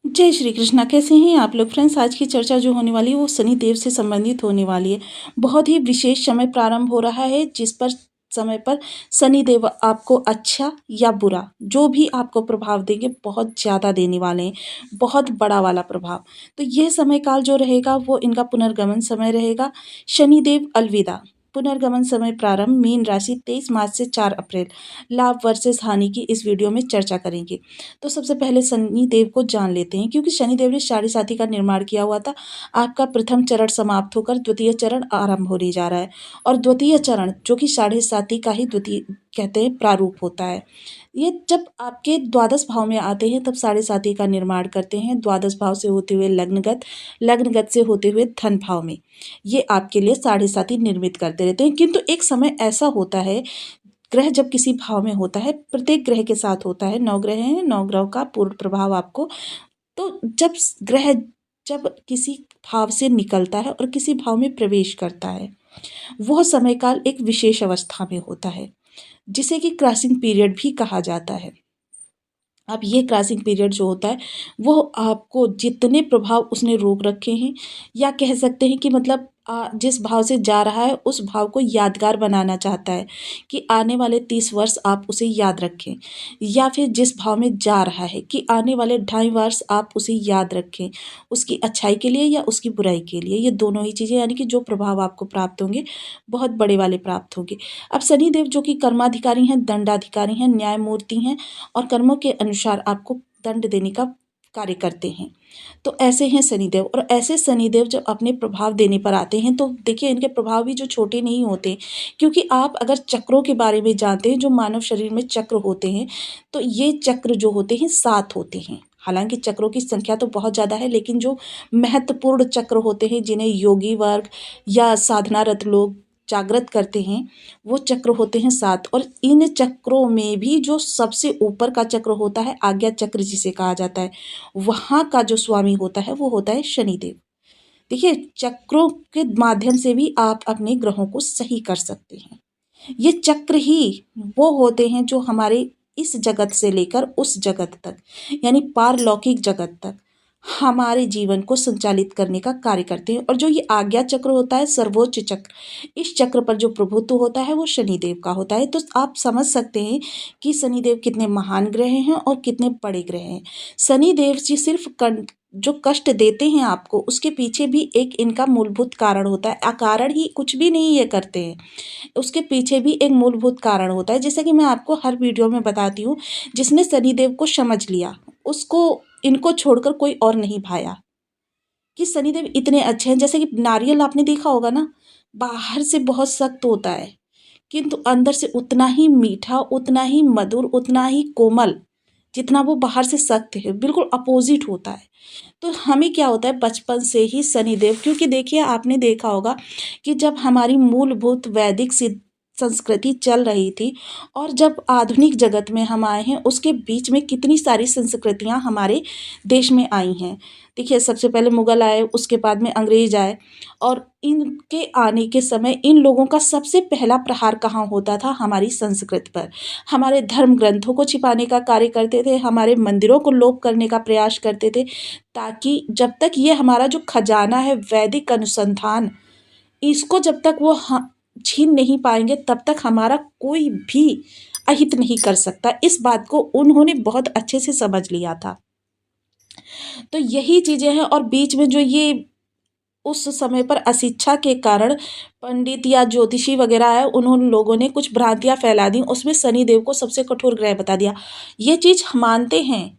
जय श्री कृष्णा। कैसे हैं आप लोग फ्रेंड्स? आज की चर्चा जो होने वाली है वो शनि देव से संबंधित होने वाली है। बहुत ही विशेष समय प्रारंभ हो रहा है जिस पर समय पर शनि देव आपको अच्छा या बुरा जो भी आपको प्रभाव देंगे बहुत ज़्यादा देने वाले हैं, बहुत बड़ा वाला प्रभाव। तो यह समय काल जो रहेगा वो इनका पुनर्गमन समय रहेगा। शनि देव अलविदा। पुनर्गमन समय प्रारंभ मीन राशि 23 मार्च से 4 अप्रैल। लाभ वर्सेस हानि की इस वीडियो में चर्चा करेंगे। तो सबसे पहले शनि देव को जान लेते हैं क्योंकि शनि देव ने साढ़े साथी का निर्माण किया हुआ था। आपका प्रथम चरण समाप्त होकर द्वितीय चरण आरंभ होने जा रहा है और द्वितीय चरण जो कि साढ़े साथी का ही द्वितीय कहते हैं प्रारूप होता है। ये जब आपके द्वादश भाव में आते हैं तब साढ़े साथी का निर्माण करते हैं। द्वादश भाव से होते हुए लग्नगत, लग्नगत से होते हुए धन भाव में ये आपके लिए साढ़े साथी निर्मित करते रहते हैं। किंतु एक समय ऐसा होता है, ग्रह जब किसी भाव में होता है, प्रत्येक ग्रह के साथ होता है, 9 ग्रह हैं, 9 ग्रहों का पूर्ण प्रभाव आपको। तो ग्रह जब किसी भाव से निकलता है और किसी भाव में प्रवेश करता है, वह समय काल एक विशेष अवस्था में होता है जिसे कि क्रॉसिंग पीरियड भी कहा जाता है। अब ये क्रॉसिंग पीरियड जो होता है वो आपको जितने प्रभाव उसने रोक रखे हैं या कह सकते हैं कि मतलब जिस भाव से जा रहा है उस भाव को यादगार बनाना चाहता है कि आने वाले 30 वर्ष आप उसे याद रखें, या फिर जिस भाव में जा रहा है कि आने वाले 2.5 वर्ष आप उसे याद रखें, उसकी अच्छाई के लिए या उसकी बुराई के लिए। ये दोनों ही चीज़ें यानी कि जो प्रभाव आपको प्राप्त होंगे बहुत बड़े वाले प्राप्त होंगे। अब शनिदेव जो कि कर्माधिकारी हैं, दंडाधिकारी हैं, न्यायमूर्ति हैं और कर्मों के अनुसार आपको दंड देने का कार्य करते हैं। तो ऐसे हैं शनिदेव। और ऐसे शनिदेव जब अपने प्रभाव देने पर आते हैं तो देखिए इनके प्रभाव भी जो छोटे नहीं होते, क्योंकि आप अगर चक्रों के बारे में जानते हैं, जो मानव शरीर में चक्र होते हैं, तो ये चक्र जो होते हैं 7 होते हैं। हालांकि चक्रों की संख्या तो बहुत ज़्यादा है, लेकिन जो महत्वपूर्ण चक्र होते हैं जिन्हें योगी वर्ग या साधनारत लोग जागृत करते हैं, वो चक्र होते हैं 7। और इन चक्रों में भी जो सबसे ऊपर का चक्र होता है, आज्ञा चक्र जिसे कहा जाता है, वहाँ का जो स्वामी होता है वो होता है शनिदेव। देखिए चक्रों के माध्यम से भी आप अपने ग्रहों को सही कर सकते हैं। ये चक्र ही वो होते हैं जो हमारे इस जगत से लेकर उस जगत तक यानी पारलौकिक जगत तक हमारे जीवन को संचालित करने का कार्य करते हैं। और जो ये आज्ञा चक्र होता है, सर्वोच्च चक्र, इस चक्र पर जो प्रभुत्व होता है वो शनिदेव का होता है। तो आप समझ सकते हैं कि शनिदेव कितने महान ग्रह हैं और कितने बड़े ग्रह हैं। शनिदेव जी सिर्फ जो कष्ट देते हैं आपको, उसके पीछे भी एक इनका मूलभूत कारण होता है। अकारण ही कुछ भी नहीं ये करते हैं, उसके पीछे भी एक मूलभूत कारण होता है। जैसा कि मैं आपको हर वीडियो में बताती हूँ, जिसने शनिदेव को समझ लिया उसको इनको छोड़कर कोई और नहीं भाया कि शनिदेव इतने अच्छे हैं। जैसे कि नारियल आपने देखा होगा ना, बाहर से बहुत सख्त होता है किंतु अंदर से उतना ही मीठा, उतना ही मधुर, उतना ही कोमल जितना वो बाहर से सख्त है, बिल्कुल अपोजिट होता है। तो हमें क्या होता है बचपन से ही शनिदेव, क्योंकि देखिए आपने देखा होगा कि जब हमारी मूलभूत वैदिक सिद्ध संस्कृति चल रही थी और जब आधुनिक जगत में हम आए हैं, उसके बीच में कितनी सारी संस्कृतियां हमारे देश में आई हैं। देखिए सबसे पहले मुगल आए, उसके बाद में अंग्रेज आए, और इनके आने के समय इन लोगों का सबसे पहला प्रहार कहाँ होता था? हमारी संस्कृति पर। हमारे धर्म ग्रंथों को छिपाने का कार्य करते थे, हमारे मंदिरों को लोप करने का प्रयास करते थे, ताकि जब तक ये हमारा जो खजाना है वैदिक अनुसंधान, इसको जब तक वो छीन नहीं पाएंगे तब तक हमारा कोई भी अहित नहीं कर सकता। इस बात को उन्होंने बहुत अच्छे से समझ लिया था। तो यही चीज़ें हैं। और बीच में जो ये उस समय पर अशिक्षा के कारण पंडित या ज्योतिषी वगैरह आए, उन्होंने लोगों ने कुछ भ्रांतियां फैला दी, उसमें शनिदेव को सबसे कठोर ग्रह बता दिया। ये चीज़ हम मानते हैं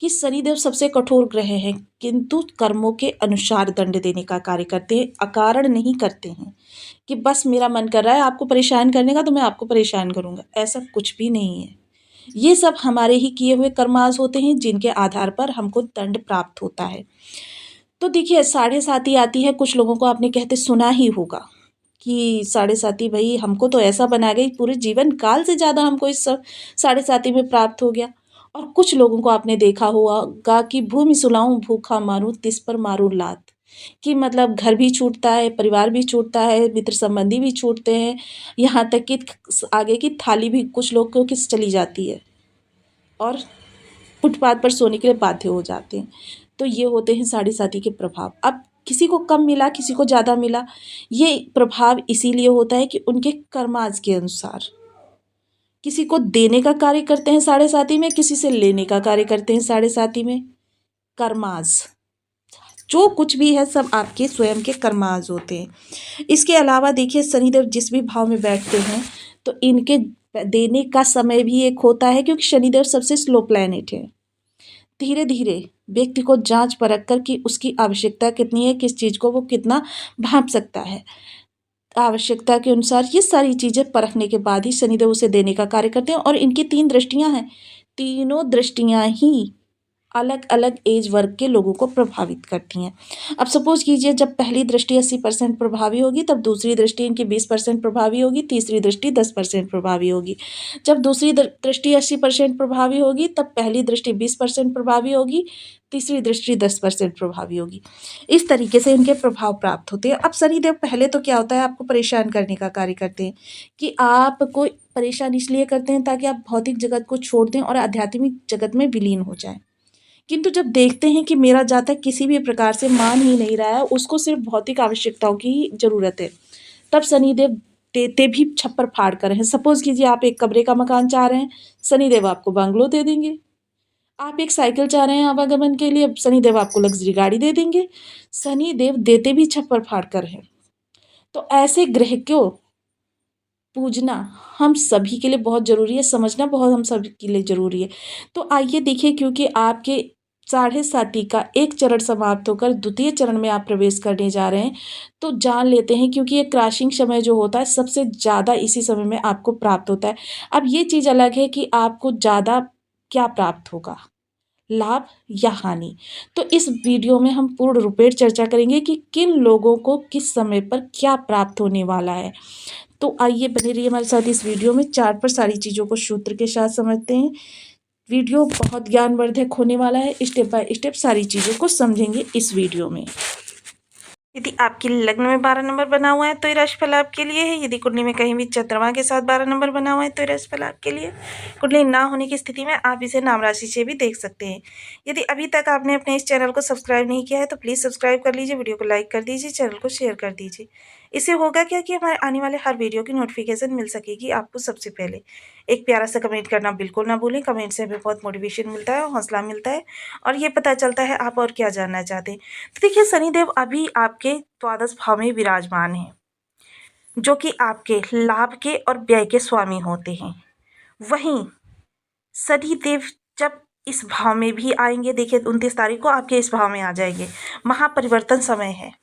कि शनिदेव सबसे कठोर ग्रह हैं, किंतु कर्मों के अनुसार दंड देने का कार्य करते हैं, अकारण नहीं करते हैं कि बस मेरा मन कर रहा है आपको परेशान करने का तो मैं आपको परेशान करूंगा। ऐसा कुछ भी नहीं है। ये सब हमारे ही किए हुए कर्मास होते हैं जिनके आधार पर हमको दंड प्राप्त होता है। तो देखिए साढ़े साती आती है, कुछ लोगों को आपने कहते सुना ही होगा कि साढ़े साती भाई हमको तो ऐसा बना गई, पूरे जीवन काल से ज़्यादा हमको इस साढ़े साती में प्राप्त हो गया। और कुछ लोगों को आपने देखा होगा कि भूमि सुलाऊं भूखा मारूं तिस पर मारूं लात, कि मतलब घर भी छूटता है, परिवार भी छूटता है, मित्र संबंधी भी छूटते हैं, यहाँ तक कि आगे की थाली भी कुछ लोग को किस चली जाती है। और फुटपाथ पर सोने के लिए बाध्य हो जाते हैं। तो ये होते हैं साढ़े साथी के प्रभाव। अब किसी को कम मिला, किसी को ज़्यादा मिला, ये प्रभाव इसीलिए होता है कि उनके कर्माज के अनुसार किसी को देने का कार्य करते हैं साढ़े साथी में, किसी से लेने का कार्य करते हैं साढ़े साथी में। कर्माज जो कुछ भी है सब आपके स्वयं के कर्माज होते हैं। इसके अलावा देखिए शनिदेव जिस भी भाव में बैठते हैं तो इनके देने का समय भी एक होता है, क्योंकि शनिदेव सबसे स्लो प्लैनेट है। धीरे धीरे व्यक्ति को जांच परख कर कि उसकी आवश्यकता कितनी है, किस चीज़ को वो कितना भांप सकता है, आवश्यकता के अनुसार ये सारी चीज़ें परखने के बाद ही शनिदेव उसे देने का कार्य करते हैं। और इनकी 3 दृष्टियां हैं, तीनों दृष्टियां ही अलग अलग एज वर्ग के लोगों को प्रभावित करती हैं। अब सपोज कीजिए जब पहली दृष्टि 80% प्रभावी होगी, तब दूसरी दृष्टि इनकी 20% प्रभावी होगी, तीसरी दृष्टि 10% प्रभावी होगी। जब दूसरी दृष्टि 80% प्रभावी होगी, तब पहली दृष्टि 20% प्रभावी होगी, तीसरी दृष्टि 10% प्रभावी होगी। इस तरीके से इनके प्रभाव प्राप्त होते हैं। अब शनिदेव पहले तो क्या होता है, आपको परेशान करने का कार्य करते हैं, कि आपको परेशान इसलिए करते हैं ताकि आप भौतिक जगत को छोड़ दें और आध्यात्मिक जगत में विलीन हो जाएं। किंतु जब देखते हैं कि मेरा जातक किसी भी प्रकार से मान ही नहीं रहा है, उसको सिर्फ भौतिक आवश्यकताओं की ही जरूरत है, तब शनिदेव देते भी छप्पर फाड़ कर हैं। सपोज कीजिए आप एक कमरे का मकान चाह रहे हैं, शनिदेव आपको बंगलो दे देंगे। आप एक साइकिल चाह रहे हैं आवागमन के लिए, शनिदेव आपको लग्जरी गाड़ी दे देंगे। शनिदेव देते भी छप्पर फाड़ कर हैं। तो ऐसे ग्रह को पूजना हम सभी के लिए बहुत ज़रूरी है, समझना बहुत हम सभी के लिए ज़रूरी है। तो आइए देखिए, क्योंकि आपके साढ़े साथी का एक चरण समाप्त होकर द्वितीय चरण में आप प्रवेश करने जा रहे हैं, तो जान लेते हैं, क्योंकि ये क्रैशिंग समय जो होता है सबसे ज़्यादा इसी समय में आपको प्राप्त होता है। अब ये चीज़ अलग है कि आपको ज़्यादा क्या प्राप्त होगा, लाभ या हानि। तो इस वीडियो में हम पूर्ण रूपेण चर्चा करेंगे कि किन लोगों को किस समय पर क्या प्राप्त होने वाला है। तो आइए बने रहिए हमारे साथ इस वीडियो में, चार्ट पर सारी चीज़ों को सूत्र के साथ समझते हैं। वीडियो बहुत ज्ञानवर्धक होने वाला है, स्टेप बाय स्टेप सारी चीज़ों को समझेंगे इस वीडियो में। यदि आपके लग्न में 12 नंबर बना हुआ है तो ये राशिफल आपके लिए है। यदि कुंडली में कहीं भी चंद्रमा के साथ 12 नंबर बना हुआ है तो ये राशिफल आपके लिए। कुंडली ना होने की स्थिति में आप इसे नाम राशि से भी देख सकते हैं। यदि अभी तक आपने अपने इस चैनल को सब्सक्राइब नहीं किया है तो प्लीज़ सब्सक्राइब कर लीजिए, वीडियो को लाइक कर दीजिए, चैनल को शेयर कर दीजिए। इससे होगा क्या कि हमारे आने वाले हर वीडियो की नोटिफिकेशन मिल सकेगी आपको सबसे पहले। एक प्यारा सा कमेंट करना बिल्कुल ना भूलें, कमेंट से हमें बहुत मोटिवेशन मिलता है, हौसला मिलता है और ये पता चलता है आप और क्या जानना चाहते हैं। तो देखिए शनिदेव अभी आपके द्वादश भाव में विराजमान है, जो कि आपके लाभ के और व्यय के स्वामी होते हैं। वहीं शनिदेव जब इस भाव में भी आएंगे, देखिए 29 तारीख को आपके इस भाव में आ जाएंगे, महापरिवर्तन समय है।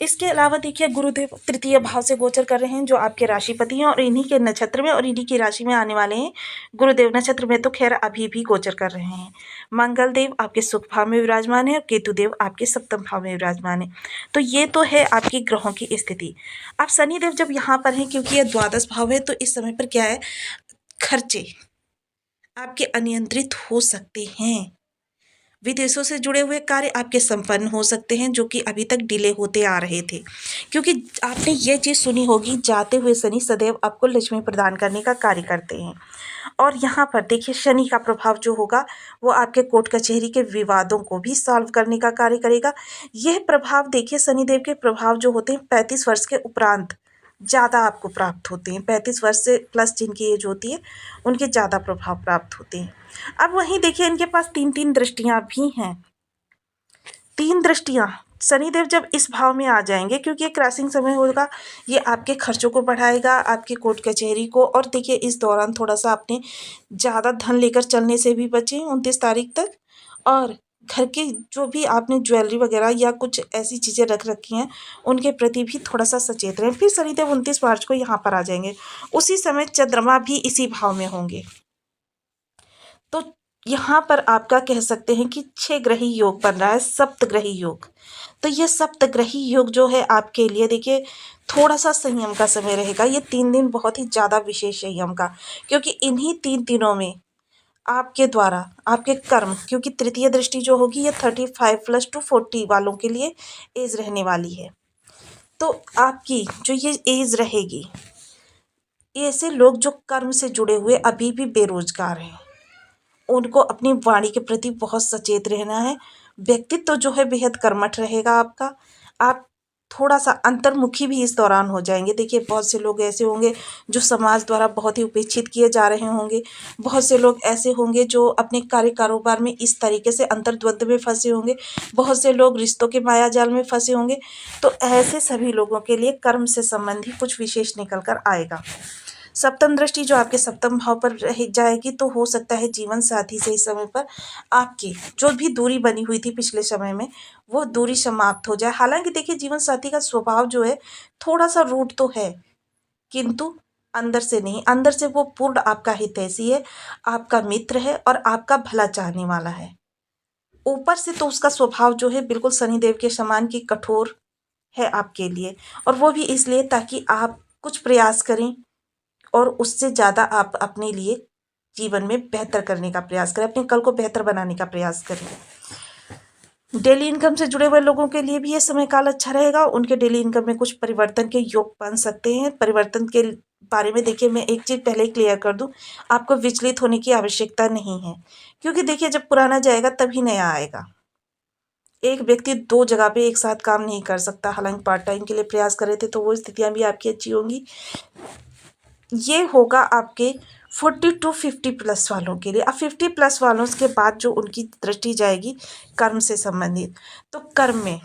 इसके अलावा देखिए गुरुदेव तृतीय भाव से गोचर कर रहे हैं, जो आपके राशिपति हैं और इन्हीं के नक्षत्र में और इन्हीं की राशि में आने वाले हैं। गुरुदेव नक्षत्र में तो खैर अभी भी गोचर कर रहे हैं। मंगल देव आपके सुख भाव में विराजमान है और केतु देव आपके सप्तम भाव में विराजमान है। तो ये तो है आपकी ग्रहों की स्थिति। अब शनिदेव जब यहाँ पर हैं, क्योंकि यह द्वादश भाव है, तो इस समय पर क्या है, खर्चे आपके अनियंत्रित हो सकते हैं। विदेशों से जुड़े हुए कार्य आपके संपन्न हो सकते हैं, जो कि अभी तक डिले होते आ रहे थे। क्योंकि आपने ये चीज़ सुनी होगी, जाते हुए शनि सदैव आपको लक्ष्मी प्रदान करने का कार्य करते हैं। और यहाँ पर देखिए शनि का प्रभाव जो होगा वो आपके कोर्ट कचहरी के विवादों को भी सॉल्व करने का कार्य करेगा। यह प्रभाव देखिए शनिदेव के प्रभाव जो होते हैं 35 वर्ष के उपरांत ज़्यादा आपको प्राप्त होते हैं। 35 वर्ष से प्लस जिनकी एज होती है उनके ज़्यादा प्रभाव प्राप्त होते हैं। अब वहीं देखिए इनके पास 3-3 दृष्टियां भी हैं। 3 दृष्टियां शनिदेव जब इस भाव में आ जाएंगे, क्योंकि ये क्रॉसिंग समय होगा, ये आपके खर्चों को बढ़ाएगा, आपके कोर्ट कचहरी को। और देखिए इस दौरान थोड़ा सा आपने ज़्यादा धन लेकर चलने से भी बचें 29 तारीख तक। और घर के जो भी आपने ज्वेलरी वगैरह या कुछ ऐसी चीज़ें रख रखी हैं उनके प्रति भी थोड़ा सा सचेत रहें। फिर शनिदेव 29 मार्च को यहाँ पर आ जाएंगे। उसी समय चंद्रमा भी इसी भाव में होंगे। तो यहाँ पर आपका कह सकते हैं कि 6 ग्रही योग बन रहा है, सप्तग्रही योग। तो ये सप्तग्रही योग जो है आपके लिए देखिए थोड़ा सा संयम का समय रहेगा। ये 3 दिन बहुत ही ज़्यादा विशेष संयम का, क्योंकि इन्हीं 3 दिनों में आपके द्वारा आपके कर्म, क्योंकि तृतीय दृष्टि जो होगी ये 35 + 40 वालों के लिए एज रहने वाली है। तो आपकी जो ये एज रहेगी, ऐसे लोग जो कर्म से जुड़े हुए अभी भी बेरोजगार हैं उनको अपनी वाणी के प्रति बहुत सचेत रहना है। व्यक्तित्व जो है बेहद कर्मठ रहेगा आपका। आप थोड़ा सा अंतर्मुखी भी इस दौरान हो जाएंगे। देखिए, बहुत से लोग ऐसे होंगे जो समाज द्वारा बहुत ही उपेक्षित किए जा रहे होंगे। बहुत से लोग ऐसे होंगे जो अपने कार्य कारोबार में इस तरीके से अंतर्द्वंद में फंसे होंगे। बहुत से लोग रिश्तों के माया जाल में फंसे होंगे। तो ऐसे सभी लोगों के लिए कर्म से संबंधी कुछ विशेष निकल कर आएगा। सप्तम दृष्टि जो आपके सप्तम भाव पर रह जाएगी, तो हो सकता है जीवन साथी से इस समय पर आपकी जो भी दूरी बनी हुई थी पिछले समय में, वो दूरी समाप्त हो जाए। हालांकि देखिए, जीवन साथी का स्वभाव जो है थोड़ा सा रूड तो है, किंतु अंदर से नहीं, अंदर से वो पूर्ण आपका हितैषी है, आपका मित्र है और आपका भला चाहने वाला है। ऊपर से तो उसका स्वभाव जो है बिल्कुल शनिदेव के समान की कठोर है आपके लिए, और वो भी इसलिए ताकि आप कुछ प्रयास करें और उससे ज़्यादा आप अपने लिए जीवन में बेहतर करने का प्रयास करें, अपने कल को बेहतर बनाने का प्रयास करें। डेली इनकम से जुड़े हुए लोगों के लिए भी ये समय काल अच्छा रहेगा। उनके डेली इनकम में कुछ परिवर्तन के योग बन सकते हैं। परिवर्तन के बारे में देखिए, मैं एक चीज़ पहले ही क्लियर कर दूं, आपको विचलित होने की आवश्यकता नहीं है, क्योंकि देखिए, जब पुराना जाएगा तभी नया आएगा। एक व्यक्ति दो जगह पे एक साथ काम नहीं कर सकता। हालांकि पार्ट टाइम के लिए प्रयास कर रहे थे तो वो स्थितियां भी आपकी अच्छी होंगी। ये होगा आपके 40 to 50 प्लस वालों के लिए। अब 50 प्लस वालों के बाद जो उनकी दृष्टि जाएगी कर्म से संबंधित, तो कर्म में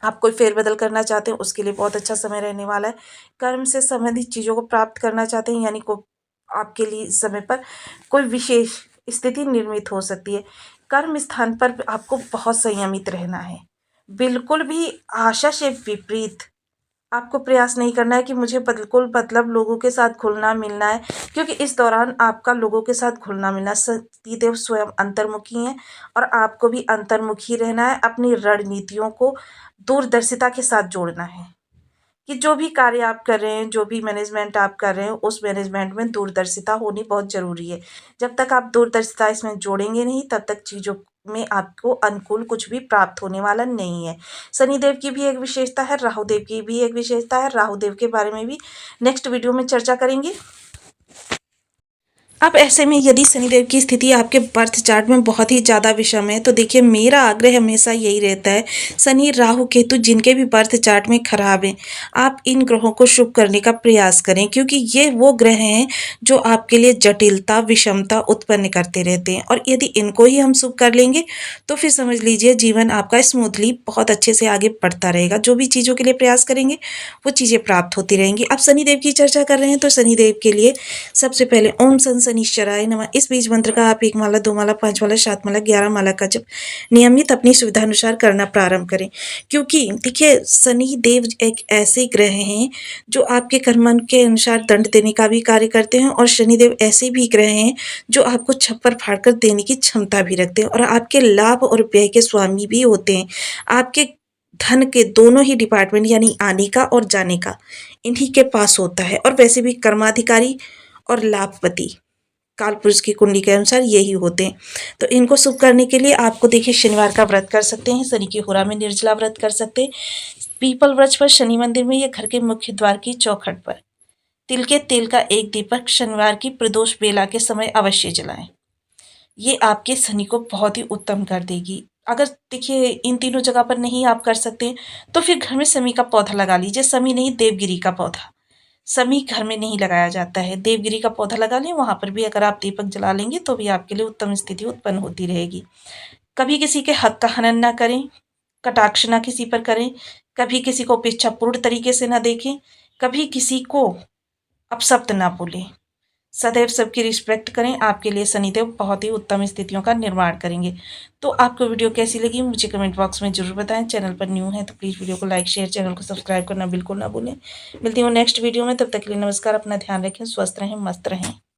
आप कोई फेरबदल करना चाहते हैं उसके लिए बहुत अच्छा समय रहने वाला है। कर्म से संबंधित चीज़ों को प्राप्त करना चाहते हैं, यानी को आपके लिए इस समय पर कोई विशेष स्थिति निर्मित हो सकती है। कर्म स्थान पर आपको बहुत संयमित रहना है। बिल्कुल भी आशा से विपरीत आपको प्रयास नहीं करना है कि मुझे बिल्कुल मतलब लोगों के साथ घुलना मिलना है, क्योंकि इस दौरान आपका लोगों के साथ घुलना मिलना, सतीदेव स्वयं अंतर्मुखी हैं और आपको भी अंतर्मुखी रहना है। अपनी रणनीतियों को दूरदर्शिता के साथ जोड़ना है कि जो भी कार्य आप कर रहे हैं, जो भी मैनेजमेंट आप कर रहे हैं, उस मैनेजमेंट में दूरदर्शिता होनी बहुत ज़रूरी है। जब तक आप दूरदर्शिता इसमें जोड़ेंगे नहीं, तब तक चीज़ों में आपको अनुकूल कुछ भी प्राप्त होने वाला नहीं है। शनिदेव की भी एक विशेषता है, राहुदेव की भी एक विशेषता है। राहुदेव के बारे में भी नेक्स्ट वीडियो में चर्चा करेंगे। अब ऐसे में यदि शनिदेव की स्थिति आपके बर्थ चार्ट में बहुत ही ज़्यादा विषम है, तो देखिए, मेरा आग्रह हमेशा यही रहता है, शनि राहु केतु जिनके भी बर्थ चार्ट में खराब हैं, आप इन ग्रहों को शुभ करने का प्रयास करें, क्योंकि ये वो ग्रह हैं जो आपके लिए जटिलता विषमता उत्पन्न करते रहते हैं। और यदि इनको ही हम शुभ कर लेंगे तो फिर समझ लीजिए जीवन आपका स्मूथली बहुत अच्छे से आगे बढ़ता रहेगा। जो भी चीज़ों के लिए प्रयास करेंगे वो चीज़ें प्राप्त होती रहेंगी। अब शनिदेव की चर्चा कर रहे हैं, तो शनिदेव के लिए सबसे पहले ओम शनिश्चराय नमः इस बीज मंत्र का आप 1 माला 2 माला 5 माला 7 माला 11 माला का जप नियमित अपनी सुविधा अनुसार करना प्रारंभ करें। क्योंकि देखिए, शनि देव एक ऐसे ग्रह हैं जो आपके कर्म के अनुसार दंड देने का भी कार्य करते हैं, और शनिदेव ऐसे भी ग्रह हैं जो आपको छप्पर फाड़कर देने की क्षमता भी रखते हैं, और आपके लाभ और व्यय के स्वामी भी होते हैं। आपके धन के दोनों ही डिपार्टमेंट, यानी आने का और जाने का, इन्हीं के पास होता है। और वैसे भी कर्माधिकारी और लाभपति काल पुरुष की कुंडली के अनुसार यही होते हैं। तो इनको शुभ करने के लिए आपको देखिए, शनिवार का व्रत कर सकते हैं, शनि की होरा में निर्जला व्रत कर सकते हैं। पीपल वृक्ष पर शनि मंदिर में या घर के मुख्य द्वार की चौखट पर तिल के तेल का एक दीपक शनिवार की प्रदोष बेला के समय अवश्य जलाएं। ये आपके शनि को बहुत ही उत्तम कर देगी। अगर देखिए, इन तीनों जगह पर नहीं आप कर सकते हैं, तो फिर घर में शमी का पौधा लगा लीजिए। शमी नहीं, देवगिरी का पौधा। शमी घर में नहीं लगाया जाता है, देवगिरी का पौधा लगा लें। वहाँ पर भी अगर आप दीपक जला लेंगे तो भी आपके लिए उत्तम स्थिति उत्पन्न होती रहेगी। कभी किसी के हक का हनन ना करें, कटाक्ष ना किसी पर करें, कभी किसी को उपेक्षापूर्ण तरीके से ना देखें, कभी किसी को अपशब्द ना बोलें। सदैव सबकी रिस्पेक्ट करें। आपके लिए शनिदेव बहुत ही उत्तम स्थितियों का निर्माण करेंगे। तो आपको वीडियो कैसी लगी मुझे कमेंट बॉक्स में जरूर बताएं। चैनल पर न्यू है तो प्लीज़ वीडियो को लाइक शेयर, चैनल को सब्सक्राइब करना बिल्कुल ना भूलें। मिलती हूँ नेक्स्ट वीडियो में, तब तक के लिए नमस्कार। अपना ध्यान रखें, स्वस्थ रहें, मस्त रहें।